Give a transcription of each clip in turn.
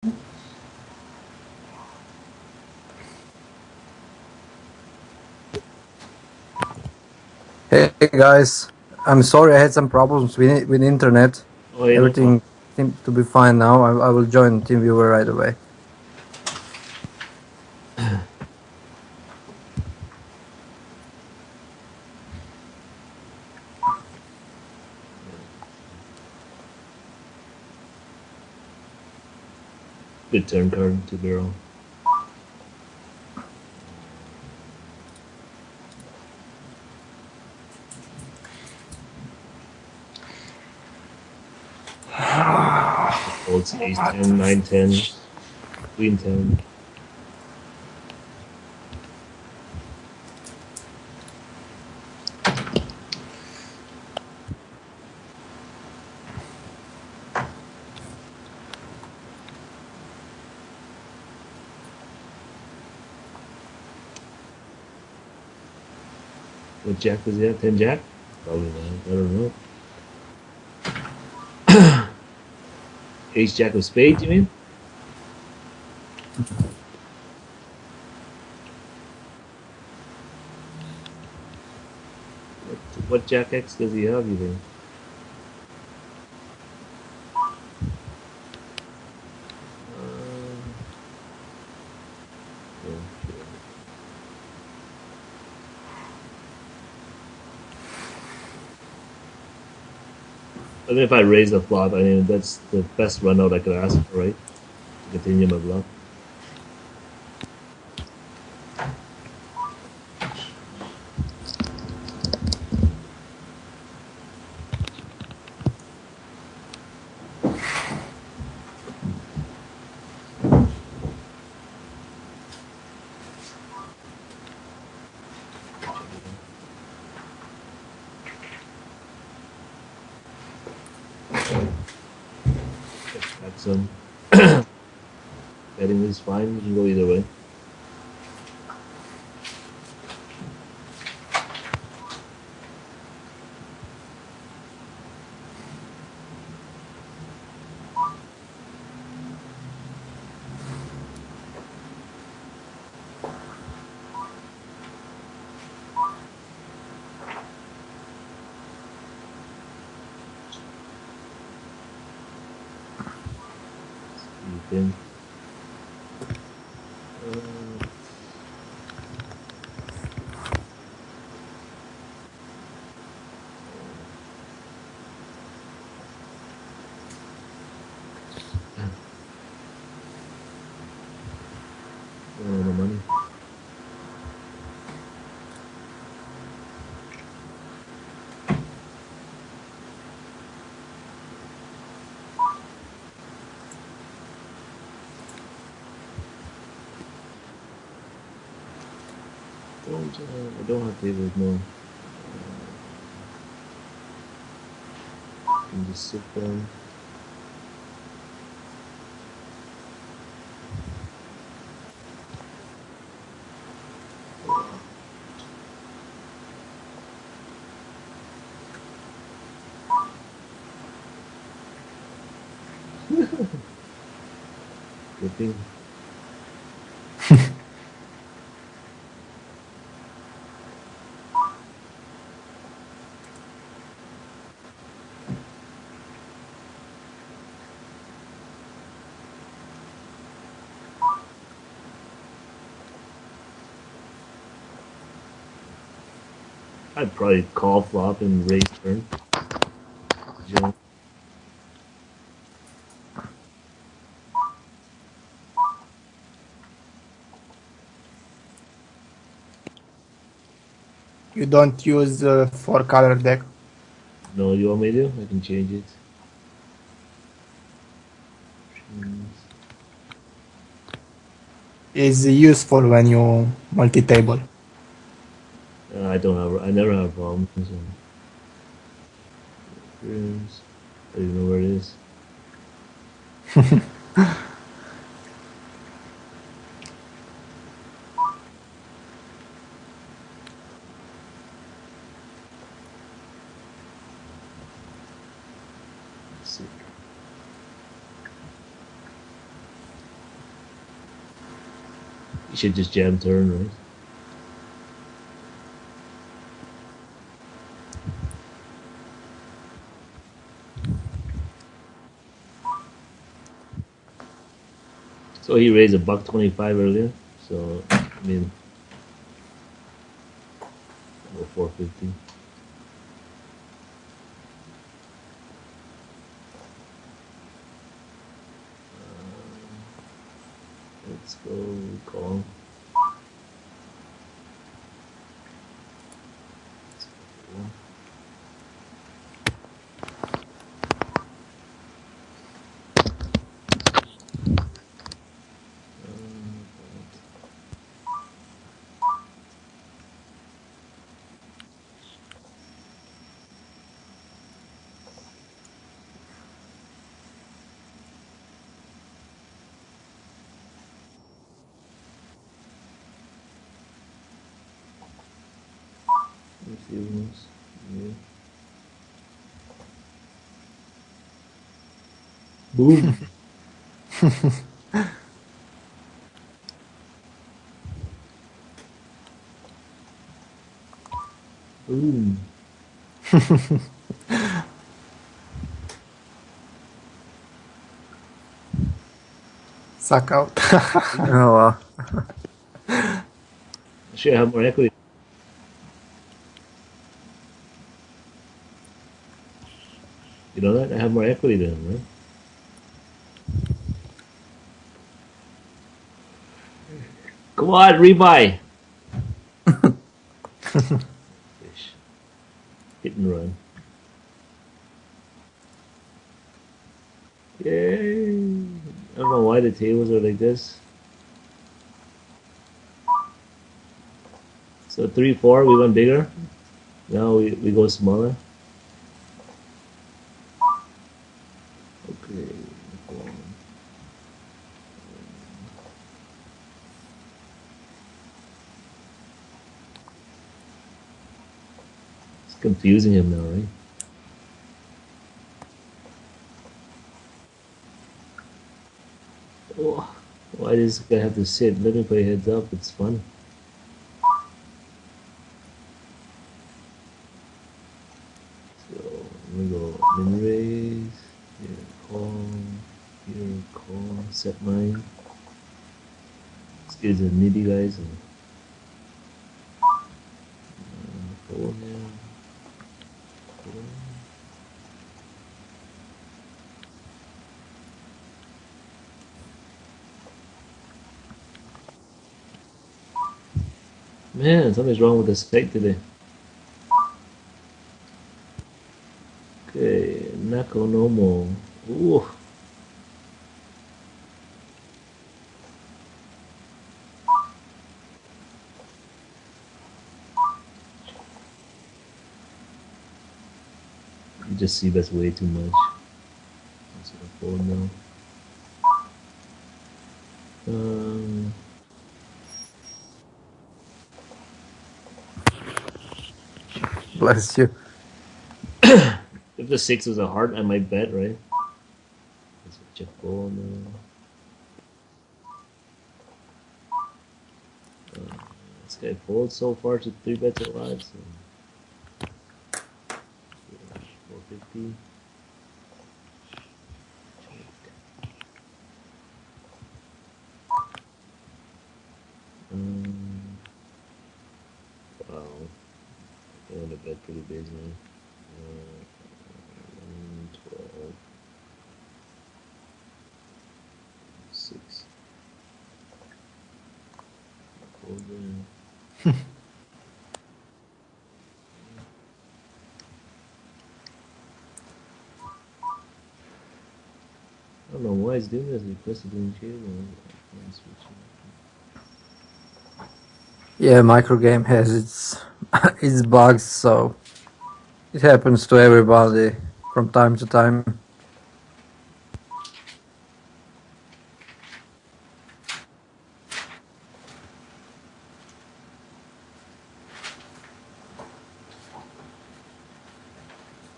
Hey guys, I'm sorry I had some problems with internet. Oh, yeah, no problem. Everything seems to be fine now. I will join TeamViewer right away. Good turn card to barrel. Folds ace 10, 9, 10, queen 10. What jack does he have? 10 jack? Probably not. I don't know. Ace jack of spades, you mean? What jack X does he have, you think? Yeah, sure. I think if I raise the flop, I mean, that's the best run out I could ask for, right? To continue my bluff. Check back some. Betting is fine. You can go either way. You can. The money. I don't have tables, no. I can just sit down. Flipping. I'd probably call flop and raise turn. Jump. You don't use four color deck. No, you want me to? I can change it. Is useful when you multi-table. I don't have. I never have problems. Rooms. I don't even know where it is. Let's see. You should just jam turn, right? So he raised $1.25 earlier. So I mean, go 450. Let's go call. Refuse. Yeah. Boom. Boom. Suck out. Oh wow. Should have more equity. You know that? I have more equity than him, right? Come on, rebuy. Fish. Hit and run. Yay. I don't know why the tables are like this. So 3-4, we went bigger. Now we go smaller. Okay. Go on. It's confusing him now, right? Oh, why does this guy have to sit? Let me play heads up. It's fun. So we go min raise. Here call. Here call. Set mine. This guy's a nitty guys. Fold here. Fold. Man, something's wrong with the spec today. Okay, Nakonomo. Ooh. You just see that's way too much. Let's fold now. Um, Bless you. if the 6 was a heart, I might bet, right? Let's check fold now. This guy folds so far to 3 bets a lot. So 450. Um, wow. I want to bet pretty big now. 12, 6. Fold there. I don't know why it's doing this. Requested doing shit. Yeah, microgame has its its bugs, so it happens to everybody from time to time.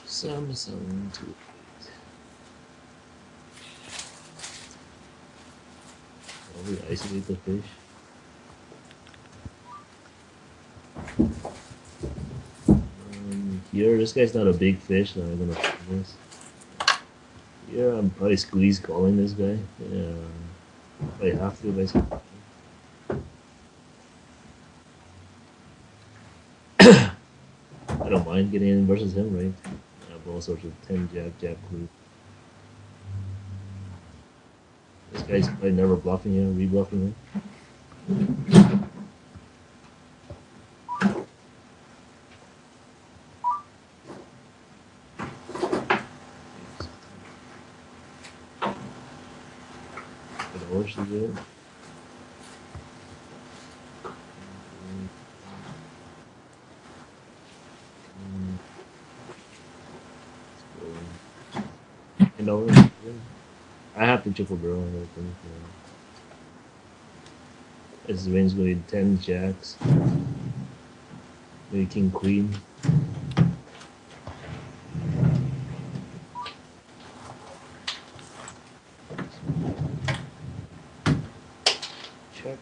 Samsung 2. Oh, we isolate the fish. Here, this guy's not a big fish, so I'm gonna play this. Yeah, I'm probably squeeze calling this guy. Yeah, I have to basically. I don't mind getting in versus him, right? I have all sorts of 10 jack, queen. This guy's probably never bluffing him, rebluffing him. Good horse is it. And over. I have to triple barrel and everything. This range going to be 10 jacks. Maybe king queen. Check.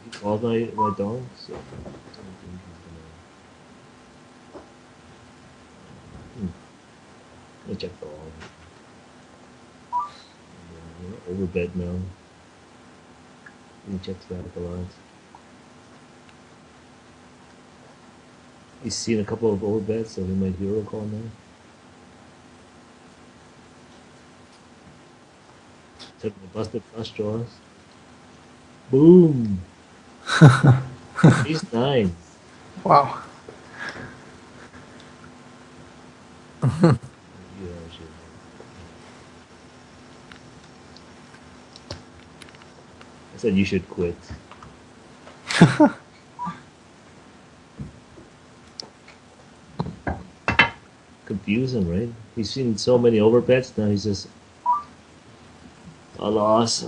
He called my dog, so I don't think he's gonna. I'll check the all. Overbet now. He checks back a lot. He's seen a couple of overbets, so he might hero call now. Took the busted flush draws. Boom! He's 9. Wow. Yeah, shit. I said you should quit. Confuse him, right? He's seen so many overbets, now he's just a loss.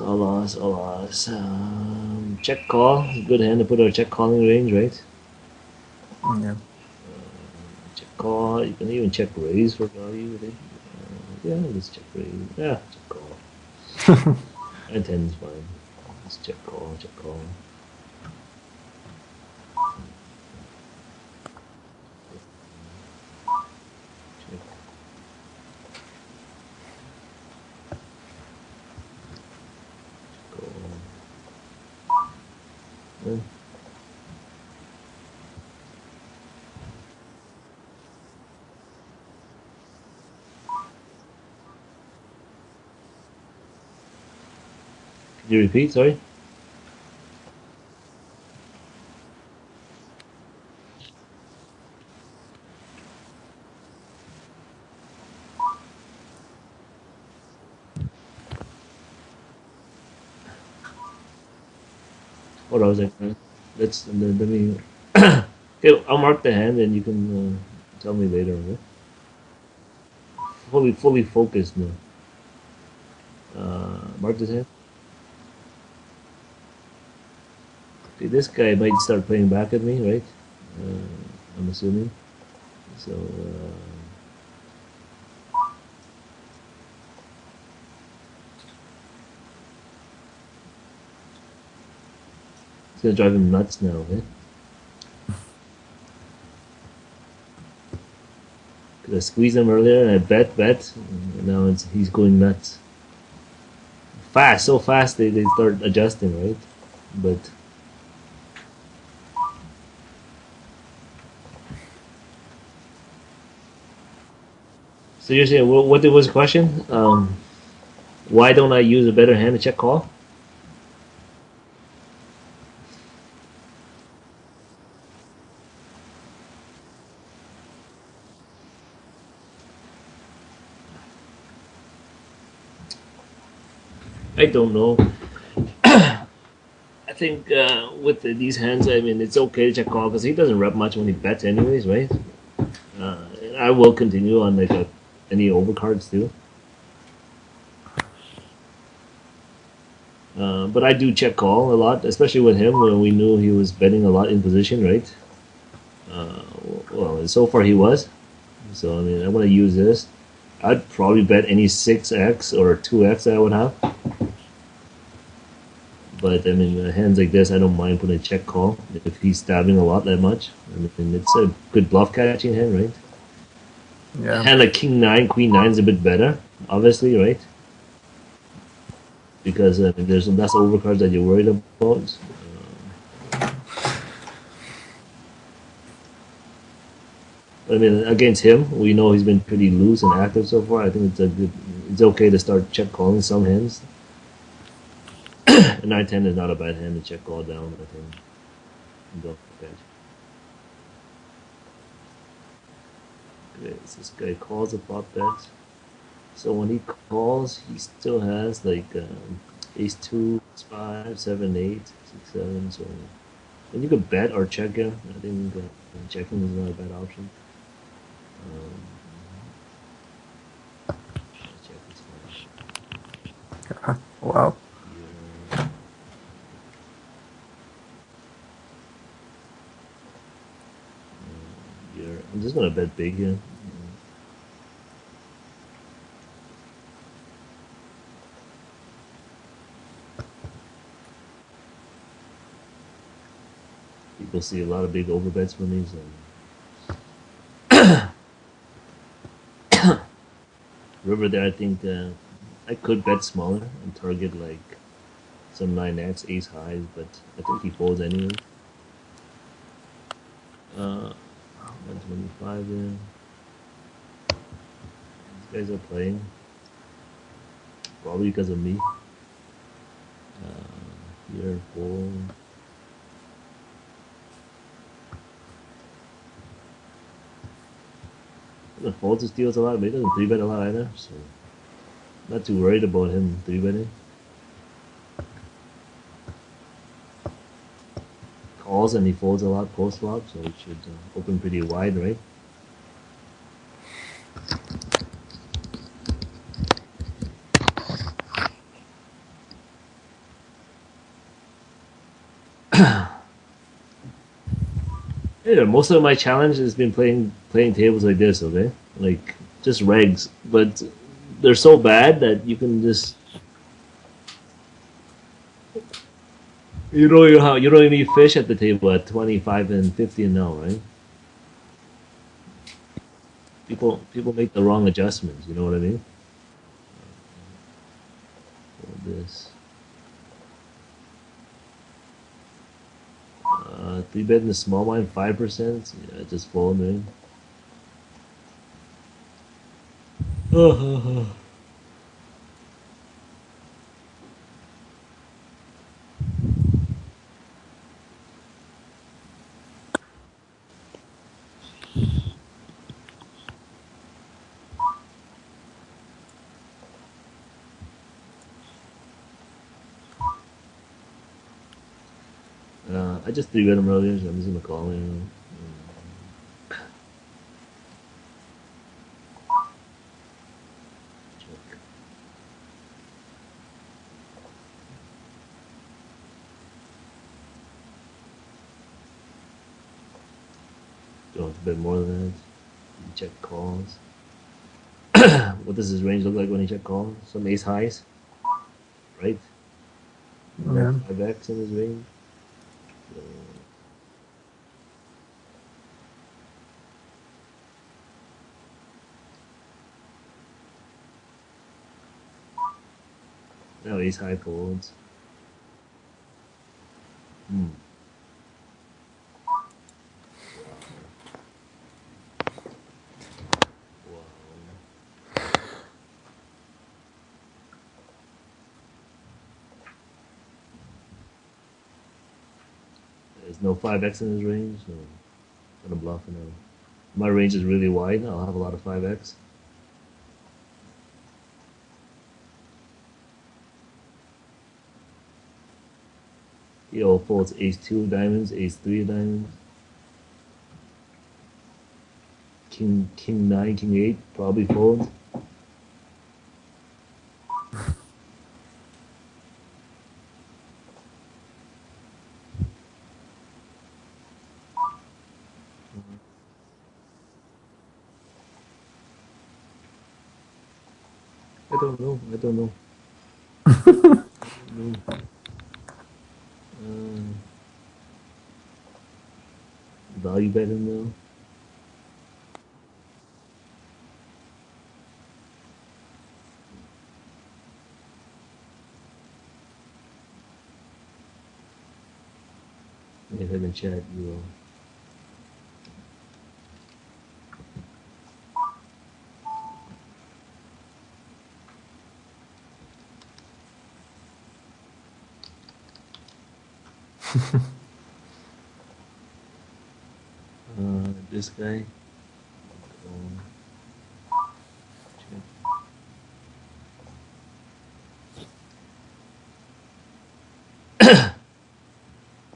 Check call. Good hand to put our check calling range, right? Yeah. Check call. You can even check raise for value. Right? Yeah, let's check raise. Yeah, check call. And 10 is fine. Let's check call. Check call. Check. Call. Yeah. Can you repeat? Sorry. What was I saying? Let me. Okay, I'll mark the hand, and you can tell me later. Okay? Fully focused now. Mark this hand. Okay, this guy might start playing back at me, right? I'm assuming. So. It's gonna drive him nuts now, okay? Cause I squeezed him earlier and I bet, and now he's going nuts. So fast they start adjusting, right? But so you're saying what was the question? Why don't I use a better hand to check call? I don't know. I think these hands, I mean, it's okay to check call because he doesn't rep much when he bets, anyways, right? I will continue on any overcards too. But I do check call a lot, especially with him when we knew he was betting a lot in position, right? Well, so far he was. So I mean, I want to use this. I'd probably bet any 6x or 2x that I would have. But I mean, hands like this, I don't mind putting a check call if he's stabbing a lot that much. I mean, it's a good bluff catching hand, right? A Yeah. hand like King 9, Queen 9 is a bit better, obviously, right? Because there's less overcards that you're worried about. I mean, against him, we know he's been pretty loose and active so far. I think it's okay to start check calling some hands. And 9-10 is not a bad hand to check call down, I think. Bluff catch. Okay, so this guy calls a flop bet. So when he calls, he still has like ace 2, 5, 7, 8, 6, 7. So when you could bet or check him, I think checking is not a bad option. Check is fine. Wow. Here, I'm just gonna bet big here. People see a lot of big overbets from me, so river there. I think I could bet smaller and target like some 9x, ace highs, but I think he folds anyway. 125 there. These guys are playing probably because of me. Here, fold. The folds steals a lot, but he doesn't 3-bet a lot either, so not too worried about him 3-betting. Calls and he folds a lot post flop, so it should open pretty wide, right? Yeah, most of my challenge has been playing tables like this, okay? Like just regs, but they're so bad that you can just you don't need fish at the table at 25 and 50 and now, right? People make the wrong adjustments. You know what I mean? This 3-bet in the small blind 5%. Yeah, just fold, man. I just 3-bet him earlier, so I'm just gonna call him. Check. Don't have to bet more than that. You check calls. What does his range look like when he check calls? Some ace highs, right? Yeah. 5x in his range. Now ace high folds. Hmm. Wow. There's no 5x in his range, so I'm gonna bluff it now. My range is really wide. I'll have a lot of 5x. He all folds ace 2 of diamonds, ace 3 of diamonds. King 9, king 8 probably folds. I don't know. I don't know. value bet him though. If I can chat, you will. This guy.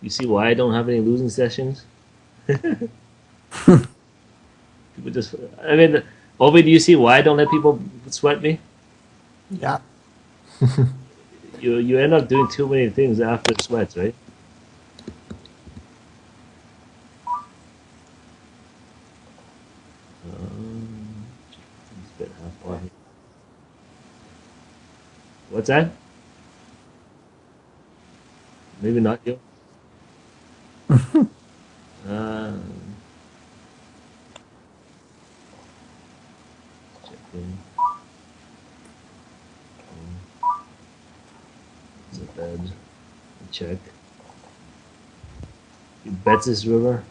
You see why I don't have any losing sessions? People just, I mean, Obi, do you see why I don't let people sweat me? Yeah. You end up doing too many things after sweats, right? Let's bet half pot here. What's that? Maybe not you. Uh, check in. It's a bed. Check. He bets this river.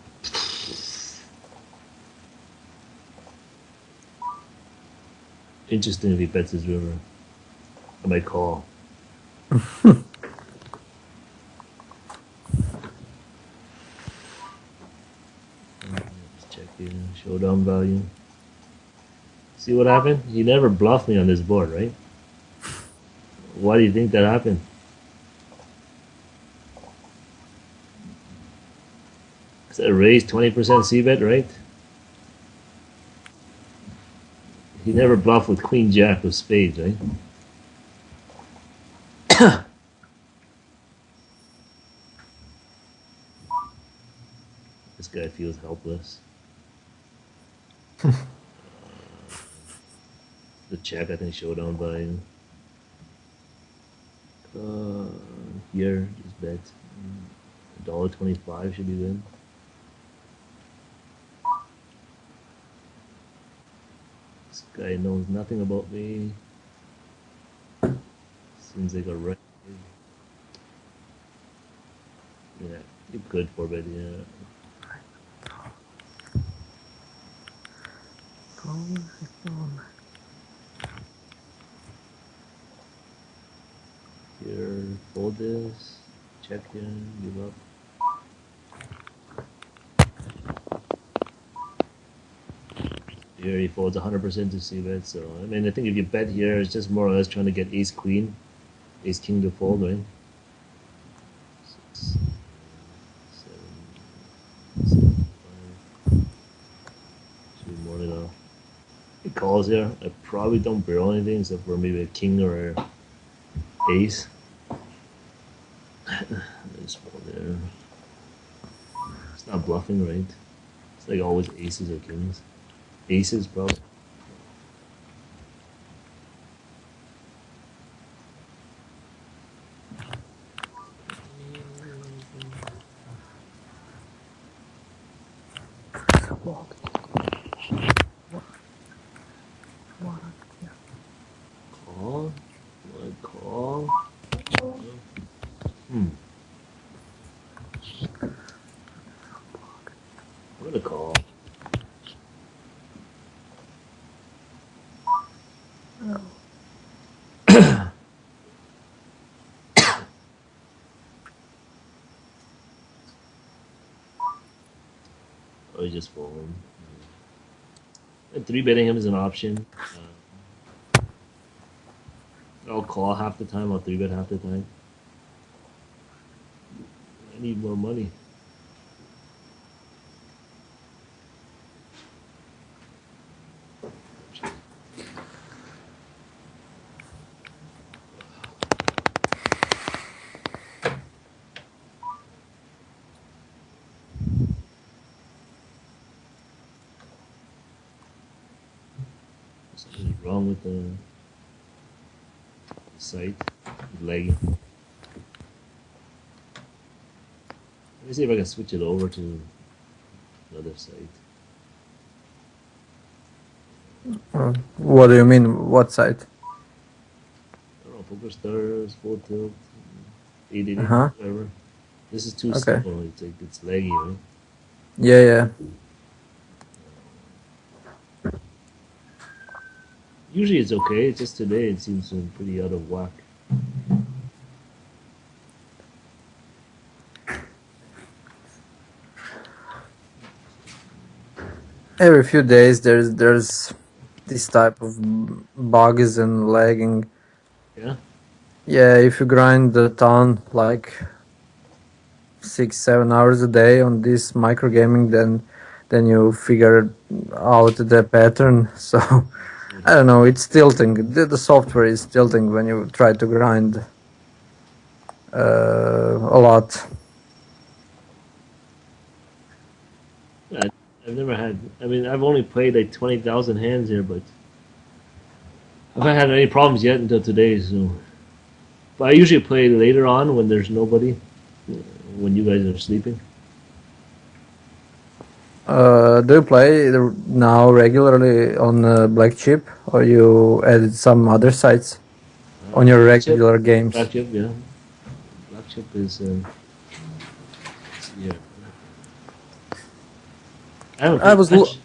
Interesting if he bets his river. I might call. Let's check in. Showdown value. See what happened? He never bluffed me on this board, right? Why do you think that happened? Because I raised 20% c-bet, right? He never bluffed with queen jack of spades, right? This guy feels helpless. The check, I think, showdown value. Here, just bet. $1.25 should be good. This guy knows nothing about me. Seems like a right. Yeah, you could for bet, yeah. Here, fold this. Check in, give up. Here he folds 100% to c-bet, so I mean I think if you bet here, it's just more or less trying to get ace queen, ace king to fold, right? 6, 7, 5. Should be more than enough. He calls here. I probably don't barrel anything except for maybe a king or a ace. Just fold there. It's not bluffing, right? It's like always aces or kings. Aces probably. Call. What call? I'm gonna call. Oh, he just fold. And three betting him is an option. I'll call half the time. I'll three bet half the time. I need more money. Something's wrong with the site. It's lagging. Let me see if I can switch it over to another site. What do you mean? What site? I don't know, Poker Stars, Full Tilt, 888, Uh-huh. whatever. This is too Okay. simple. It's like it's laggy, right? Yeah, yeah. Usually it's okay. It's just today it seems pretty out of whack. Every few days there's this type of bugs and lagging. Yeah. Yeah, if you grind a ton, like 6-7 hours a day on this microgaming, then you figure out the pattern. So I don't know, it's tilting. The software is tilting when you try to grind a lot. I've never had. I mean, I've only played like 20,000 hands here, but I haven't had any problems yet until today. So, but I usually play later on when there's nobody, when you guys are sleeping. Do you play now regularly on Black Chip, or you added some other sites on your Black chip, regular games? black chip, yeah. Black chip is yeah. I haven't I played was much.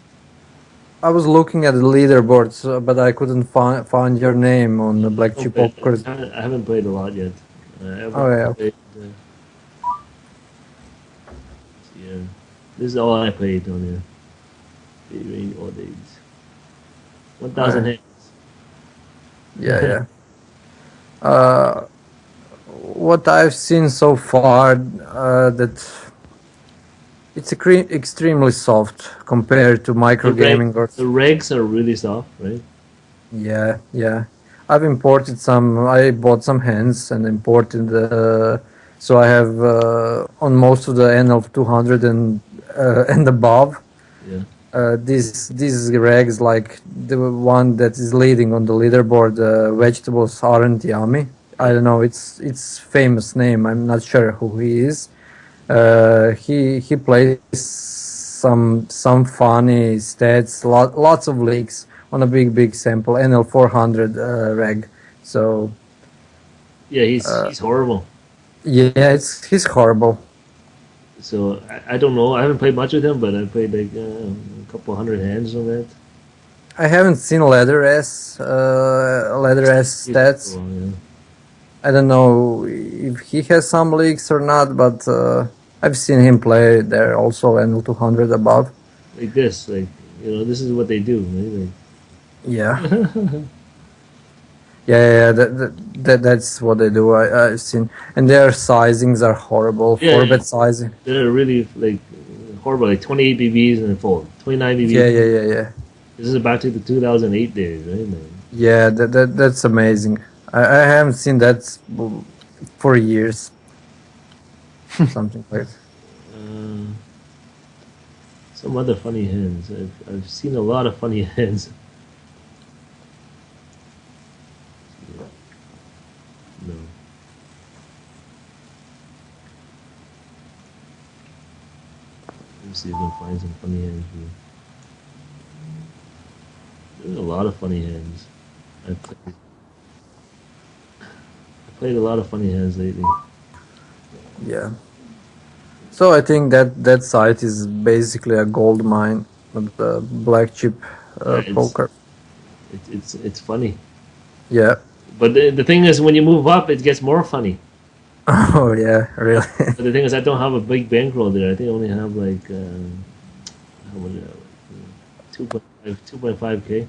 I was looking at the leaderboards, but I couldn't find your name on the Black Oh, Chip but Poker. I haven't played a lot yet. I've Oh yeah. played, yeah. This is all I played on here. Played all days. 1,000 Alright. hands. Yeah, yeah. Uh, what I've seen so far, that it's extremely soft compared to The microgaming or. the regs are really soft, right? Yeah, yeah. I've imported some. I bought some hands and imported. So I have on most of the NL 200 and above. Yeah. These regs, like the one that is leading on the leaderboard, vegetables aren't yummy. I don't know. It's famous name. I'm not sure who he is. He plays some funny stats, lots of leaks on a big sample NL 400 reg. So Yeah, he's horrible. yeah, he's horrible. So I don't know. I haven't played much with him, but I played like a couple hundred hands on that. I haven't seen Leather S He's stats. horrible, yeah. I don't know if he has some leaks or not, but I've seen him play there also NL 200 above. Like this, like this is what they do, right? Yeah. Like, Yeah, that's what they do. I've seen, and their sizings are horrible. Yeah, yeah. 4-bet sizing. they're really like horrible. Like 28 BBs and a fold, 29 BBs. Yeah. This is back to the 2008 days, right? Man? Yeah, that's amazing. I haven't seen that for years. Something like that. Some other funny hands. I've seen a lot of funny hands. No. Let me see if I can find some funny hands here. There's a lot of funny hands. I played a lot of funny hands lately. Yeah. So I think that site is basically a gold mine of the black chip Yeah, poker. it's funny. Yeah. But the thing is, when you move up, it gets more funny. Oh yeah, really. But the thing is, I don't have a big bankroll there. I think I only have like how much? 2.5K.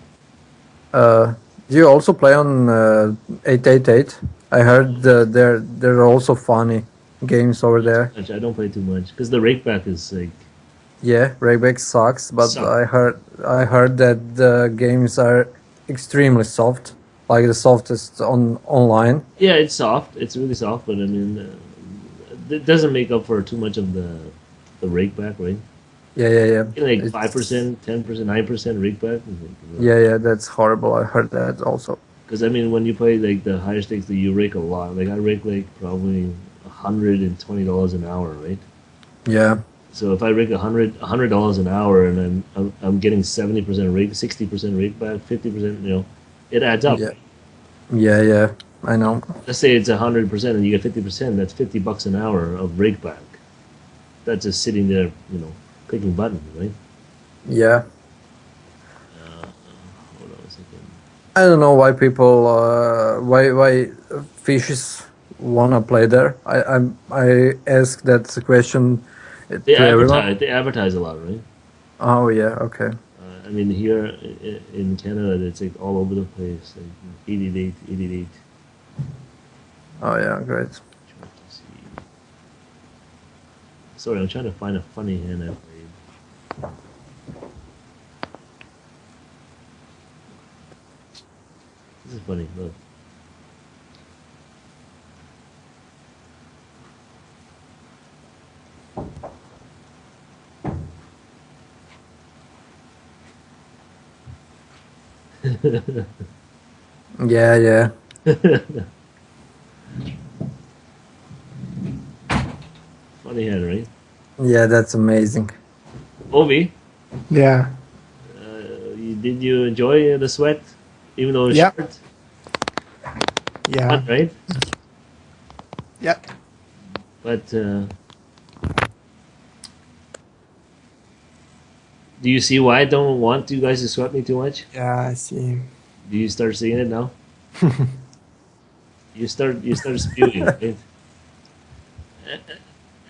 Do you also play on 888? I heard there are also funny games over there. I don't play too much because the rakeback is like Yeah, Rayback sucks, but Suck. I heard that the games are extremely soft, like the softest online. yeah, it's soft. It's really soft, but I mean, it doesn't make up for too much of the rakeback, right? Yeah. Like It's- 5%, 10%, 9% rakeback. Yeah, that's horrible. I heard that also. Because I mean, when you play like the higher stakes, you rake a lot. Like I rake like probably $120 an hour, right? Yeah. So if I rig $100 an hour and I'm getting 70% rig, 60% rig back, 50%, it adds up. Yeah. Yeah. I know. Let's say it's 100% and you get 50%. That's $50 an hour of rig back. That's just sitting there, clicking buttons, right? Yeah. Hold on a second. I don't know why people why fishes wanna play there. I ask that question They to everyone. advertise. They advertise a lot, right? Oh yeah, okay. I mean, here in Canada, it's like all over the place. Like 88, 88. Oh yeah, great. Trying to see. Sorry, I'm trying to find a funny hand I played. This is funny. Look. Yeah. Funny hand, right? Yeah, that's amazing. Ovi, Yeah. did you enjoy the sweat, even though it's Yeah. short? Yeah. Fun, right? Yeah. But do you see why I don't want you guys to sweat me too much? Yeah. I see. Do you start seeing it now? You start spewing, right?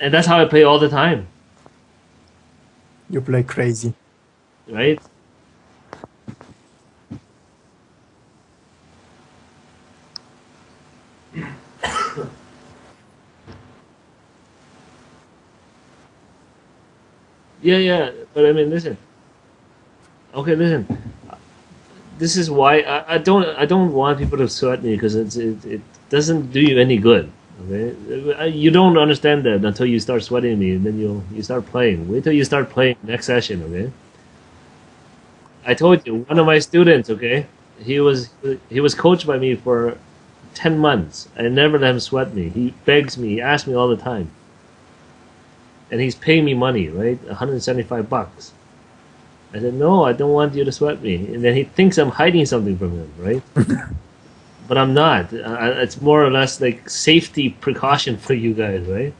And that's how I play all the time, You play crazy. right? Yeah, but I mean, listen. Okay, listen. This is why I don't want people to sweat me because it doesn't do you any good. Okay, you don't understand that until you start sweating me, and then you start playing. Wait till you start playing next session. Okay. I told you one of my students. Okay, he was coached by me for 10 months. I never let him sweat me. He begs me. He asks me all the time. And he's paying me money, right? $175. I said, no, I don't want you to sweat me. And then he thinks I'm hiding something from him, right? But I'm not. It's more or less like safety precaution for you guys, right?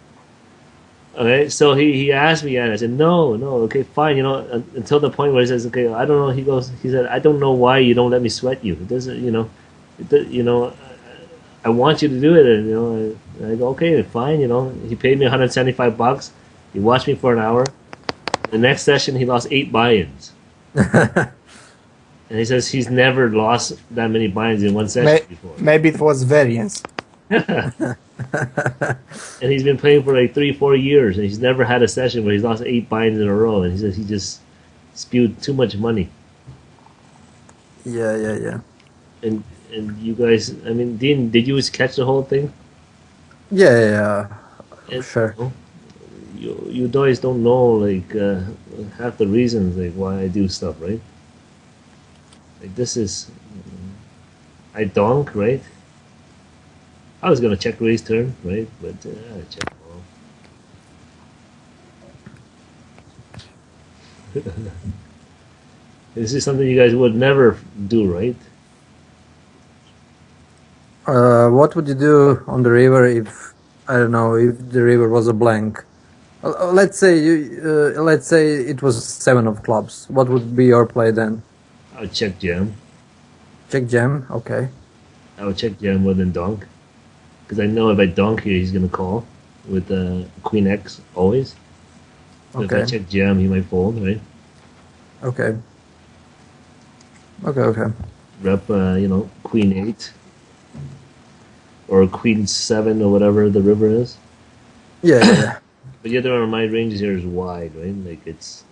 Okay, so he asked me, and I said, no, okay, fine, until the point where he says, okay, I don't know. He said, I don't know why you don't let me sweat you. It doesn't, I want you to do it, and I go, okay, fine, He paid me $175. He watched me for an hour. The next session, he lost 8 buy-ins. And he says he's never lost that many buy-ins in one session before. Maybe it was variance. And he's been playing for like 3-4 years, and he's never had a session where he's lost 8 buy-ins in a row. And he says he just spewed too much money. Yeah. And you guys, I mean, Dean, did you catch the whole thing? Yeah. And, Sure. You guys don't know like half the reasons like why I do stuff, right? Like this is, I donk, right? I was gonna check Ray's turn, right? But I check all. This is something you guys would never do, right? What would you do on the river if I don't know if the river was a blank? Let's say it was 7 of clubs. What would be your play then? I would check jam. Check jam. Okay. I would check jam more than donk, because I know if I donk here, he's gonna call with Queen X always. So if I Okay. check jam, he might fold, right? Okay. Rep, Queen 8 or Queen 7 or whatever the river is. Yeah. But the other one of my ranges here is wide, right? Like it's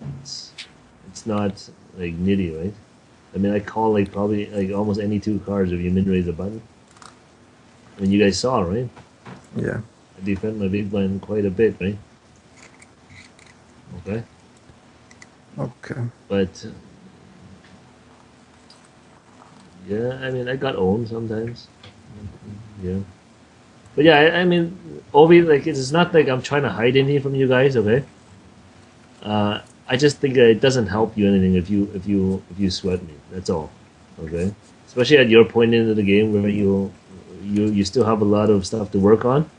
not like nitty, right? I mean, I call like probably like almost any 2 cards if you min raise a button. I mean, you guys saw, right? Yeah. I defend my big blind quite a bit, right? Okay, Okay. but yeah, I mean, I got owned sometimes. Yeah, but yeah, I mean, Ovi, like it's not like I'm trying to hide anything from you guys, okay? I just think that it doesn't help you anything if you sweat me. That's all. Okay. Especially at your point into the game where you still have a lot of stuff to work on.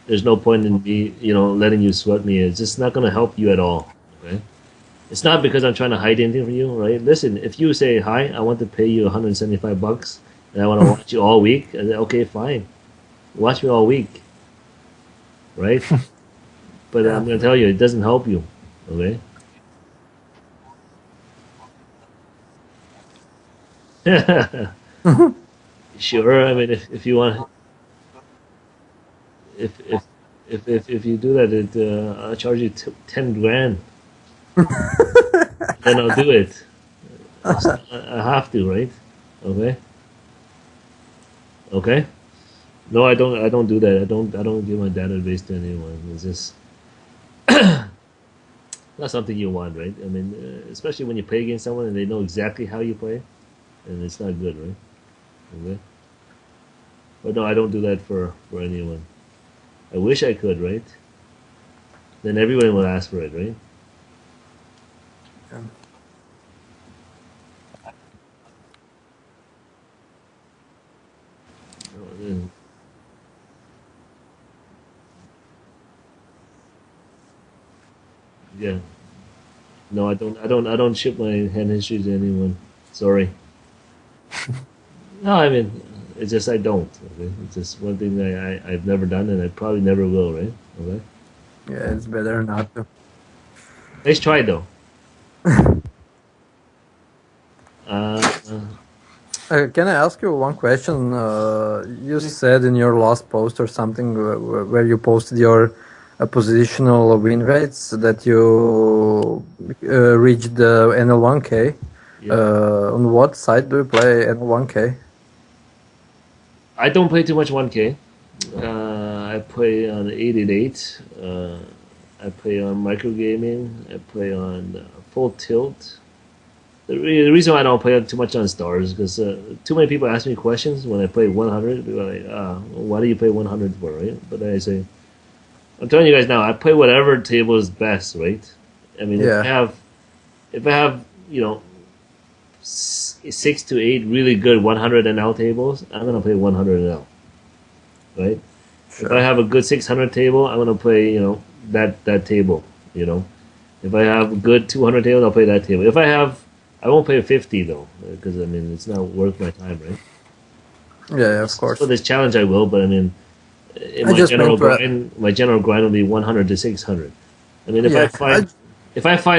There's no point in me, letting you sweat me. It's just not going to help you at all. Okay. It's not because I'm trying to hide anything from you, right? Listen, if you say hi, I want to pay you $175, and I want to watch you all week. I say, okay, fine, watch me all week, right? But Yeah. I'm gonna tell you, it doesn't help you. Okay. Sure. I mean, if you want, if if if you do that, I'll charge you 10 grand. Then I'll do it. I have to, right? Okay. Okay. No, I don't. I don't do that. I don't give my database to anyone. It's just not something you want, right? I mean, especially when you play against someone and they know exactly how you play, and it's not good, right? Okay. But no, I don't do that for anyone. I wish I could, right? Then everyone will ask for it, right? Yeah. No, then- yeah. No, I don't. I don't. I don't ship my hand history to anyone. Sorry. No, I mean, it's just I don't. Okay? It's just one thing that I've never done, and I probably never will, right? Okay. Yeah, it's better not to. Nice try, though. Uh, Can I ask you one question? You said in your last post or something where you posted your positional win rates that you reached the NL1K. yeah. On what side do you play NL1K? I don't play too much 1K. I play on 888. I play on micro gaming. I play on full tilt. The reason why I don't play too much on stars is because too many people ask me questions when I play 100. They're like, why do you play 100 for, right? But then I say, I'm telling you guys now, I play whatever table is best, right? I mean, Yeah, if I have, 6 to 8 really good 100 NL tables, I'm gonna play 100 NL, right? If I sure. have a good 600 table, I'm gonna play, that table, you know. If I have a good 200 tables, I'll play that table. I won't play a 50 though, because I mean it's not worth my time, right? Yeah, yeah, of Just for course. this challenge, I will, but I mean, in I my just general meant to. grind, my general grind will be 100 to 600. I mean, Yeah,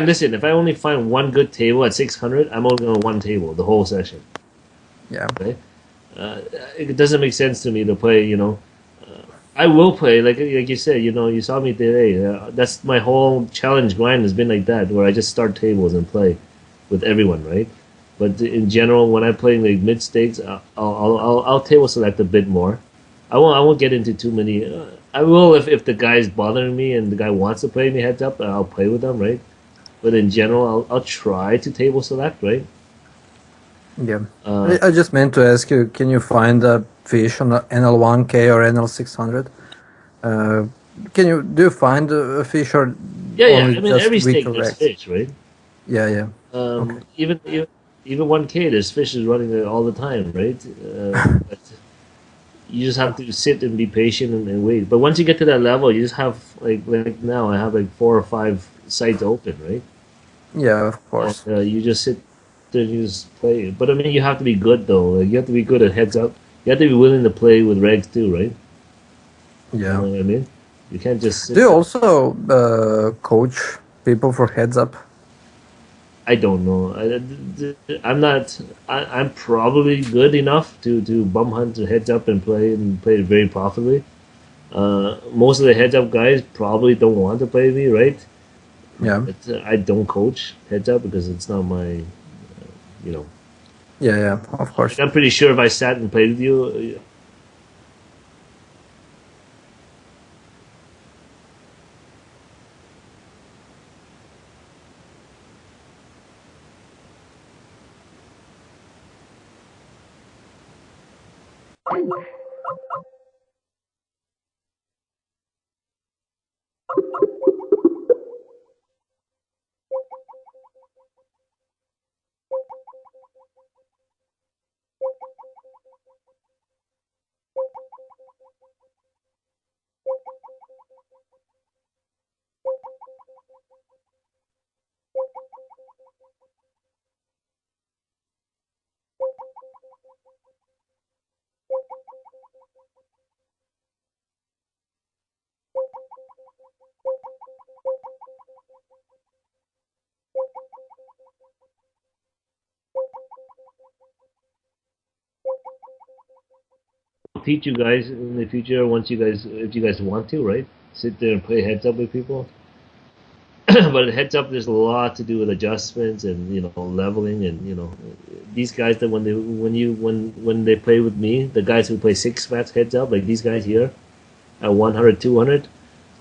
listen, if I only find one good table at 600, I'm only on one table the whole session. yeah, Okay, uh, it doesn't make sense to me to play. I will play like you said. You saw me today. That's my whole challenge grind has been like that, where I just start tables and play with everyone, right? But in general, when I'm playing like mid stakes, I'll table select a bit more. I won't get into too many. I will if the guy's bothering me and the guy wants to play me heads up, I'll play with them, right? But in general, I'll try to table select, right? yeah. Uh, I just meant to ask you, can you find a fish on the NL1K or NL600? Uh, do you find a fish or yeah, yeah. only I mean, just every weak stake there's regs? fish, right? Yeah, yeah. Okay. Even 1K, there's fishes running there all the time, right? But you just have to sit and be patient and wait. But once you get to that level, you just have like now I have like 4 or 5 sites open, right? Yeah, of And course. you just sit there and you just play. But I mean, you have to be good though. Like you have to be good at heads up. You have to be willing to play with regs too, right? You Yeah. know what I mean? You can't just Do sit you there. also coach people for heads up? I don't know. I'm not. I'm probably good enough to bum hunt heads up and play it very profitably. Most of the heads up guys probably don't want to play me, right? Yeah. But I don't coach heads up because it's not my, you know. Yeah, yeah, of Like course. I'm pretty sure if I sat and played with you, Teach you guys in the future once you guys, if you guys want to, right? Sit there and play heads up with people. But heads up, there's a lot to do with adjustments and leveling and these guys that when they play with me, the guys who play six mats heads up, like these guys here at 100, 200,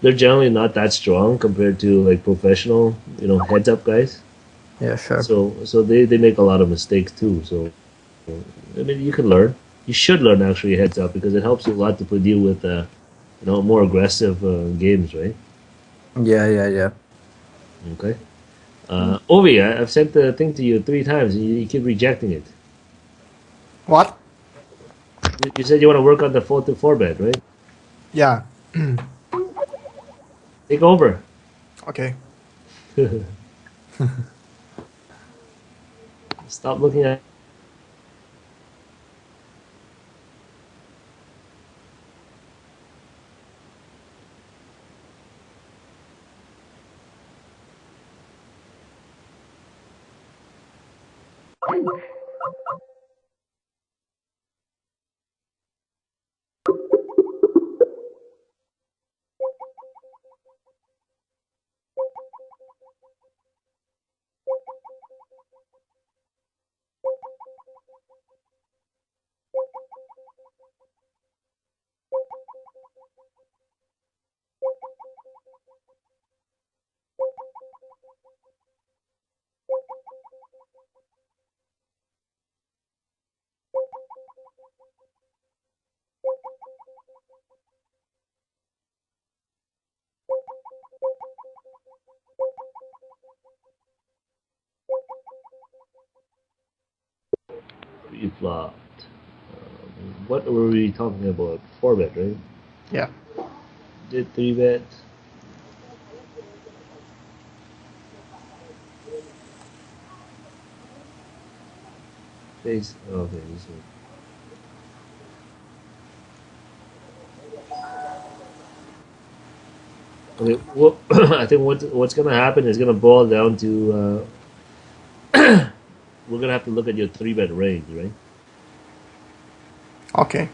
they're generally not that strong compared to like professional heads up guys. Yeah, sure. So they make a lot of mistakes too. So I mean, you can learn. You should learn actually heads up because it helps you a lot to deal with more aggressive games, right? Yeah, yeah, yeah. Okay. Ovi, I've sent the thing to you 3 times and you keep rejecting it. What? You said you want to work on the 4-4 bet, right? Yeah. Take over. Okay. Stop looking at. You flopped. What were we talking about? 4 bet, right? Yeah. Did 3 bet. Face. Okay, this one. Okay, well, I think what's gonna happen is gonna boil down to we're gonna have to look at your 3 bet range, right? Okay.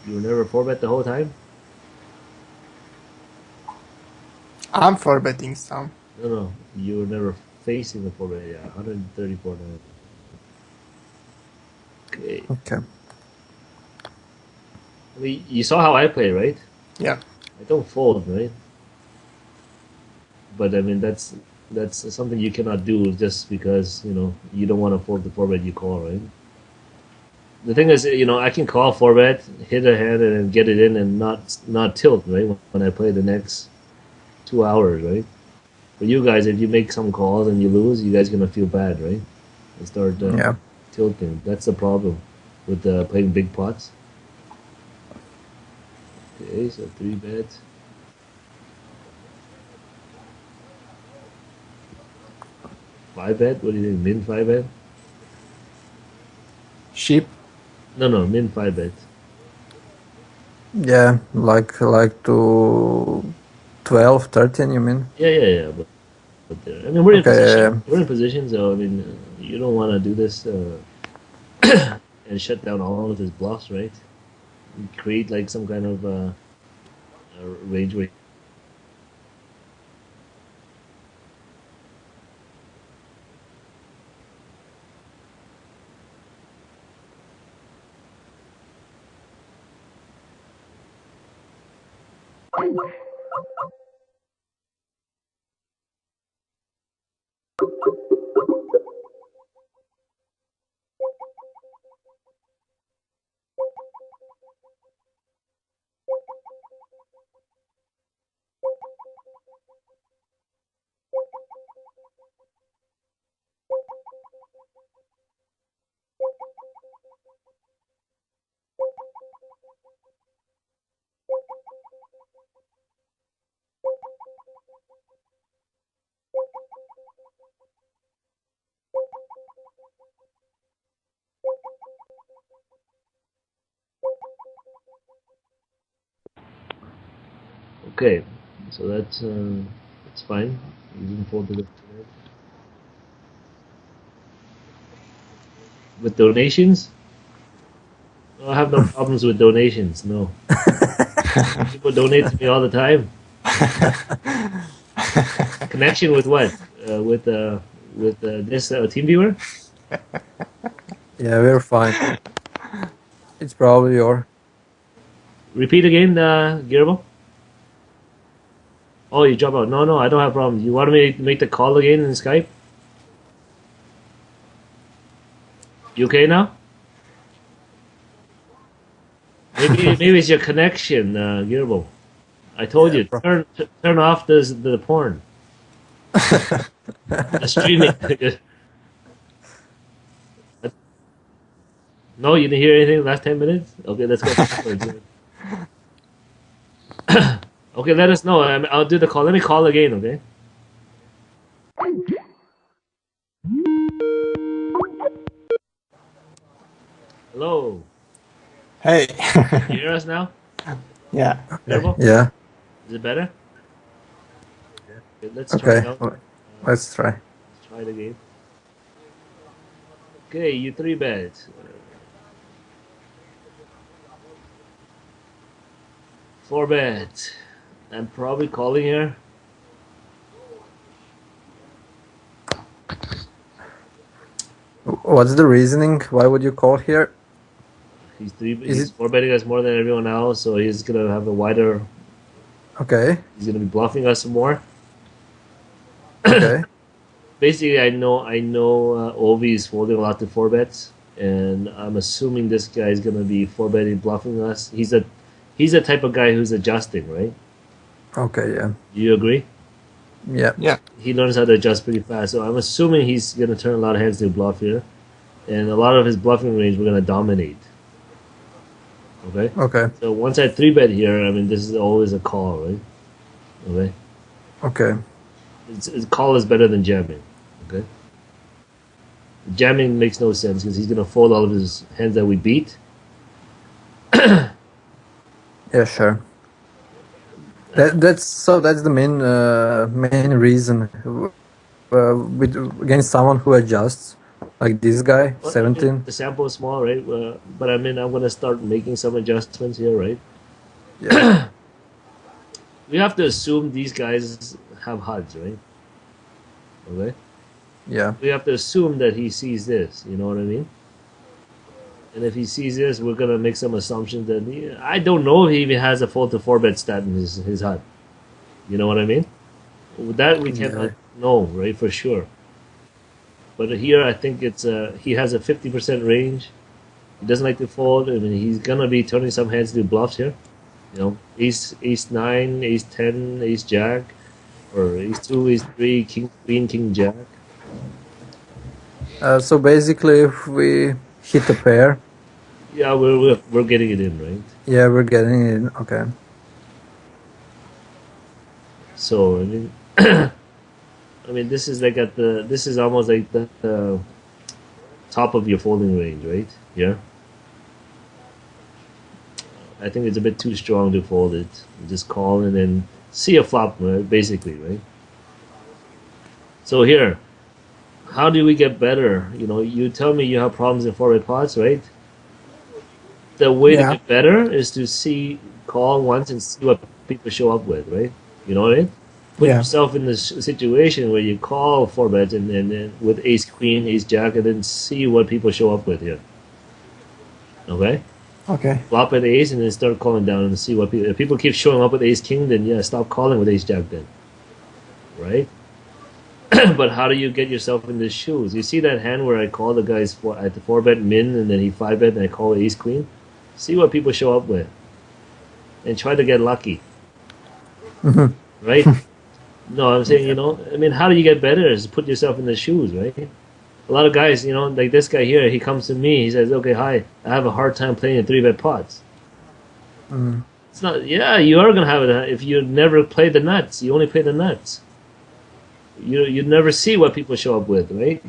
You were never 4 bet the whole time. I'm for betting some. No, no, you were never facing the 4 bet. Yeah, 134 now. Okay. Okay. I mean, you saw how I play, right? Yeah. I don't fold, right? But I mean, that's something you cannot do just because you don't want to fold the 4 bet you call, right? The thing is, I can call 4 bet, hit a hand, and then get it in and not tilt, right? When I play the next 2 hours, right? For you guys, if you make some calls and you lose, you guys gonna feel bad, right? And start Yeah. tilting. That's the problem with playing big pots. Okay, so 3 bet. 5 bet. What do you think? Min 5 bet? Sheep. No, no, min 5 bet. Yeah, like to 12, 13, you mean? Yeah, yeah, yeah. But there. I mean, we're in Okay, yeah, position. yeah. We're in position, so I mean, you don't want to do this and shut down all of his bluffs, right? You create like some kind of range where Okay, so that's fine. You didn't fold it with donations. No, I have no problems with donations. No, people donate to me all the time. Connection with what? With this TeamViewer? Yeah, we're fine. It's probably your. Repeat again, Gearbo. Oh, you drop out. No, no, I don't have problems. You want me to make the call again in Skype? You okay now? Maybe it's your connection, Gearbo. I told you, turn off the porn. The streaming. No, you didn't hear anything the last 10 minutes? Okay, let's go backwards. Okay, let us know. I'll do the call. Let me call again, okay? Hello. Hey. You hear us now? Yeah. Gearbo? Yeah. Is it better? Okay, let's try Okay. it out. Let's try. Let's try it again. Okay, you 3-bet. 4-bet. I'm probably calling here. What's the reasoning? Why would you call here? He's 4-betting us more than everyone else, so he's gonna have a wider. Okay. He's gonna be bluffing us more. Okay. Basically, I know Ovi is folding a lot to 4-bets, and I'm assuming this guy is gonna be 4-betting, bluffing us. He's the type of guy who's adjusting, right? Okay. Yeah. Do you agree? Yeah. Yeah. He learns how to adjust pretty fast, so I'm assuming he's gonna turn a lot of hands to bluff here, and a lot of his bluffing range we're gonna dominate. Okay. Okay. So once I 3-bet here, I mean this is always a call, right? Okay. Okay. Call is better than jamming. Okay. Jamming makes no sense because he's gonna fold all of his hands that we beat. Yeah. Sure. That's the main reason with against someone who adjusts like this guy, Well, 17. the sample is small, right? But I mean, I'm gonna start making some adjustments here, right? Yeah. We have to assume these guys have HUDs, right? Okay. Yeah. We have to assume that he sees this. You know what I mean? And if he sees this, we're gonna make some assumptions that I don't know if he even has a fold to 4-bet stat in his HUD. You know what I mean? That we cannot know, right, for sure. But here, I think it's he has a 50% range. He doesn't like to fold. I mean, he's gonna be turning some hands to bluffs here. You know, ace 9, ace 10, ace jack, or ace 2, ace 3, king queen, king jack. So basically, if we hit a pair, Yeah, we're getting it in, right? yeah, we're getting it in. Okay. So I mean, I mean, this is like this is almost like the top of your folding range, right? Yeah. I think it's a bit too strong to fold it. Just call and then see a flop, right? Basically, right? So here, how do we get better? You know, you tell me you have problems in 4-bet pots, right? The way to get better is to call once and see what people show up with, right? You know what I mean? Put yourself in this situation where you call 4-bet and with ace queen, ace jack, and then see what people show up with here. Okay? Okay. Flop at ace and then start calling down and see what people. If people keep showing up with ace king, then yeah, stop calling with ace jack then. Right? But how do you get yourself in the shoes? You see that hand where I call the guys at the 4-bet min and then he 5-bet and I call ace queen? See what people show up with. And try to get lucky. Right? No, I'm saying, you know, I mean, how do you get better is put yourself in the shoes, right? A lot of guys, you know, like this guy here, he comes to me, he says, okay, hi, I have a hard time playing in 3-bet pots. It's not, yeah, you are going to have it if you never play the nuts. You only play the nuts. You never see what people show up with, right?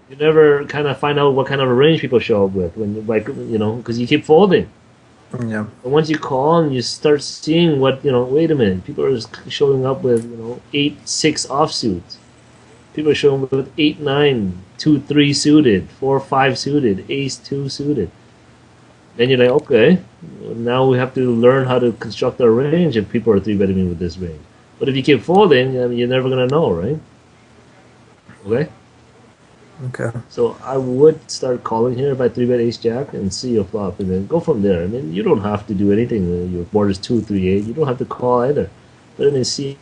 You never kind of find out what kind of a range people show up with when, like, because you keep folding. Yeah. And once you call and you start seeing what, wait a minute, people are showing up with, 8-6 offsuits. People are showing up with 8-9, 2-3 suited, 4-5 suited, ace-2 suited. Then you're like, okay, now we have to learn how to construct our range if people are three betting me with this range. But if you keep folding, I mean, you're never gonna know, right? Okay. Okay. So I would start calling here if I three bet ace jack and see your flop, and then go from there. I mean, you don't have to do anything. Your board is 2-3-8. You don't have to call either. But then see.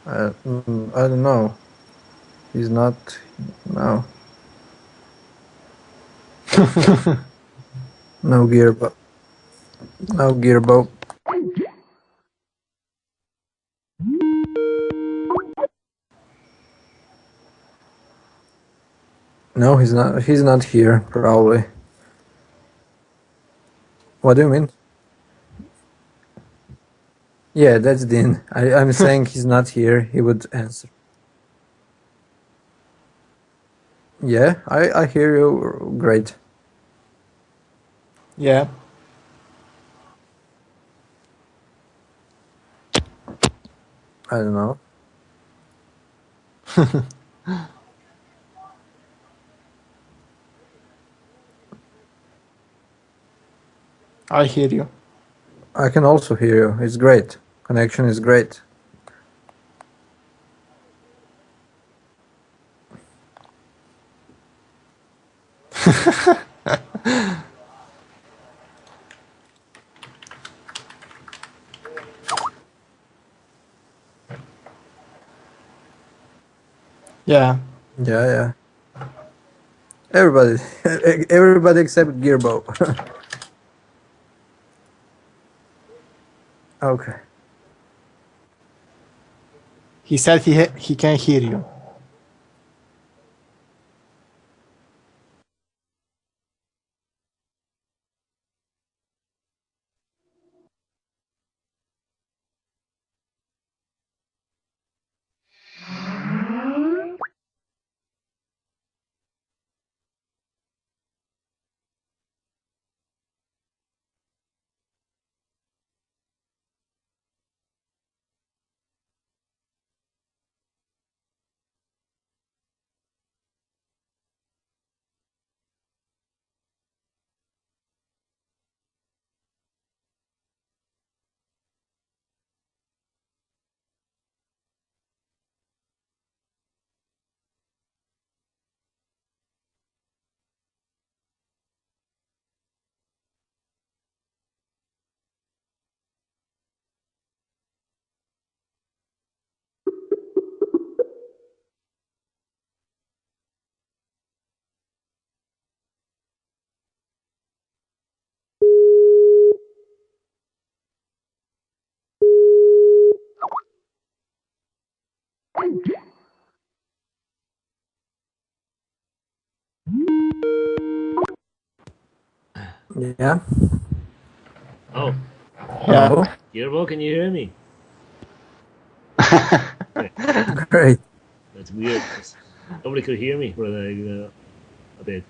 I don't know. He's not. No. No gearbox. No gearbox. No, he's not. He's not here. Probably. What do you mean? Yeah, that's Dean. I'm saying he's not here. He would answer. Yeah, I hear you. Great. Yeah. I don't know. I hear you. I can also hear you. It's great. Connection is great. Yeah. Yeah, yeah. Everybody, everybody except Gearbo. Okay. He said he can hear you. Yeah. Oh, Yeah. Oh, Gearbo, can you hear me? Okay, great. that's weird. 'Cause nobody could hear me for like a bit.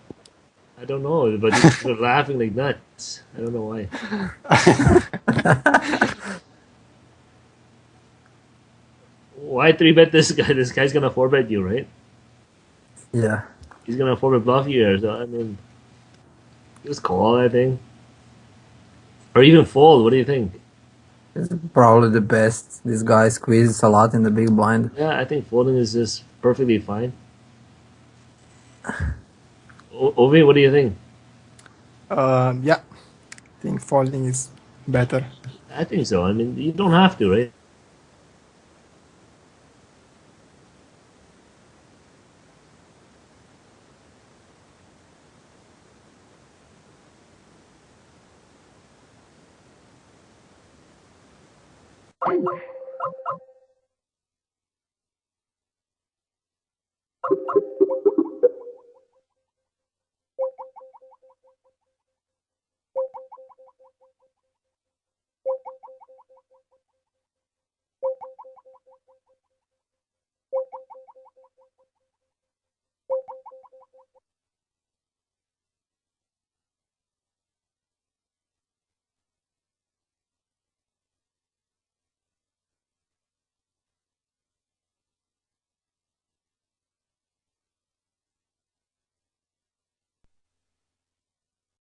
I don't know, but you guys were laughing like nuts. I don't know why. Why three bet this guy? This guy's gonna four bet you, right? Yeah. He's gonna four bet bluff you here. So I mean, just call, I think, or even fold. What do you think? It's probably the best. This guy squeezes a lot in the big blind. Yeah, I think folding is just perfectly fine. Ovi, what do you think? Yeah. I think folding is better. I think so. I mean, you don't have to, right?